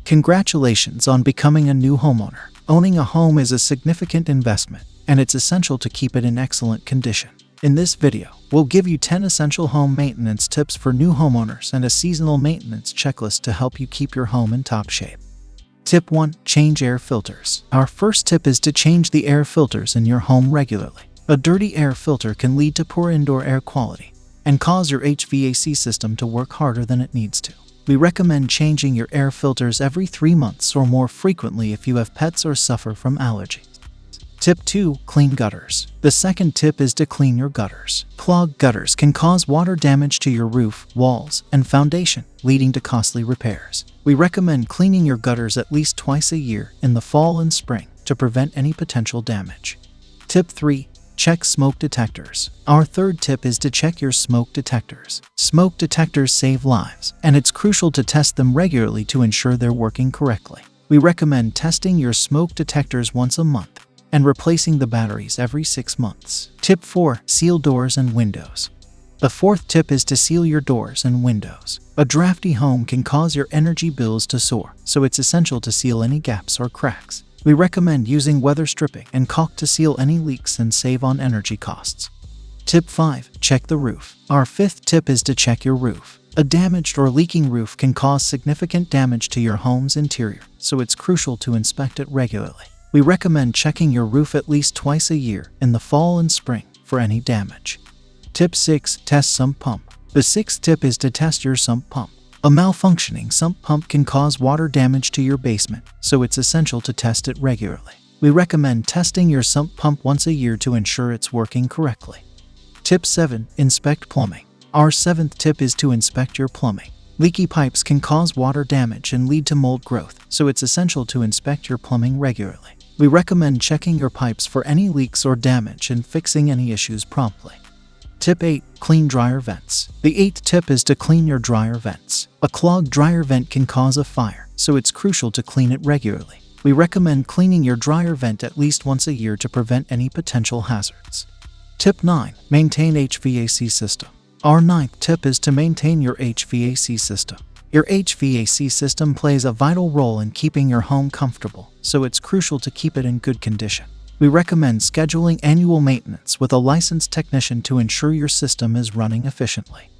Congratulations on becoming a new homeowner. Owning a home is a significant investment, and it's essential to keep it in excellent condition. In this video, we'll give you 10 essential home maintenance tips for new homeowners and a seasonal maintenance checklist to help you keep your home in top shape. Tip 1. Change air filters. Our first tip is to change the air filters in your home regularly. A dirty air filter can lead to poor indoor air quality and cause your HVAC system to work harder than it needs to. We recommend changing your air filters every 3 months or more frequently if you have pets or suffer from allergies. Tip 2. Clean gutters. The second tip is to clean your gutters. Clogged gutters can cause water damage to your roof, walls, and foundation, leading to costly repairs. We recommend cleaning your gutters at least twice a year in the fall and spring to prevent any potential damage. Tip 3. Check smoke detectors. Our third tip is to check your smoke detectors. Smoke detectors save lives, and it's crucial to test them regularly to ensure they're working correctly. We recommend testing your smoke detectors once a month and replacing the batteries every 6 months. Tip 4. Seal doors and windows. The fourth tip is to seal your doors and windows. A drafty home can cause your energy bills to soar, so it's essential to seal any gaps or cracks. We recommend using weather stripping and caulk to seal any leaks and save on energy costs. Tip 5. Check the roof. Our fifth tip is to check your roof. A damaged or leaking roof can cause significant damage to your home's interior, so it's crucial to inspect it regularly. We recommend checking your roof at least twice a year in the fall and spring for any damage. Tip 6. Test sump pump. The sixth tip is to test your sump pump. A malfunctioning sump pump can cause water damage to your basement, so it's essential to test it regularly. We recommend testing your sump pump once a year to ensure it's working correctly. Tip 7. Inspect plumbing. Our seventh tip is to inspect your plumbing. Leaky pipes can cause water damage and lead to mold growth, so it's essential to inspect your plumbing regularly. We recommend checking your pipes for any leaks or damage and fixing any issues promptly. Tip 8. Clean dryer vents. The eighth tip is to clean your dryer vents. A clogged dryer vent can cause a fire, so it's crucial to clean it regularly. We recommend cleaning your dryer vent at least once a year to prevent any potential hazards. Tip 9. Maintain HVAC system. Our ninth tip is to maintain your HVAC system. Your HVAC system plays a vital role in keeping your home comfortable, so it's crucial to keep it in good condition. We recommend scheduling annual maintenance with a licensed technician to ensure your system is running efficiently.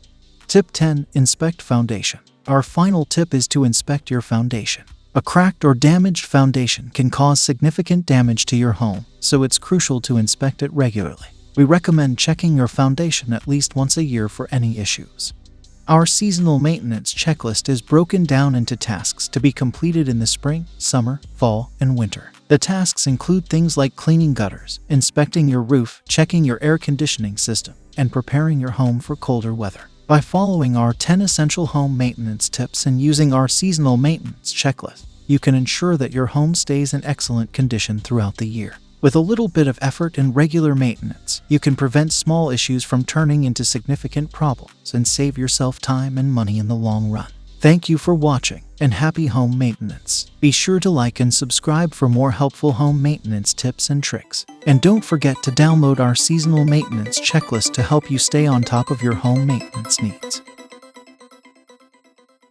Tip 10. Inspect foundation. Our final tip is to inspect your foundation. A cracked or damaged foundation can cause significant damage to your home, so it's crucial to inspect it regularly. We recommend checking your foundation at least once a year for any issues. Our seasonal maintenance checklist is broken down into tasks to be completed in the spring, summer, fall, and winter. The tasks include things like cleaning gutters, inspecting your roof, checking your air conditioning system, and preparing your home for colder weather. By following our 10 essential home maintenance tips and using our seasonal maintenance checklist, you can ensure that your home stays in excellent condition throughout the year. With a little bit of effort and regular maintenance, you can prevent small issues from turning into significant problems and save yourself time and money in the long run. Thank you for watching, and happy home maintenance. Be sure to like and subscribe for more helpful home maintenance tips and tricks. And don't forget to download our seasonal maintenance checklist to help you stay on top of your home maintenance needs.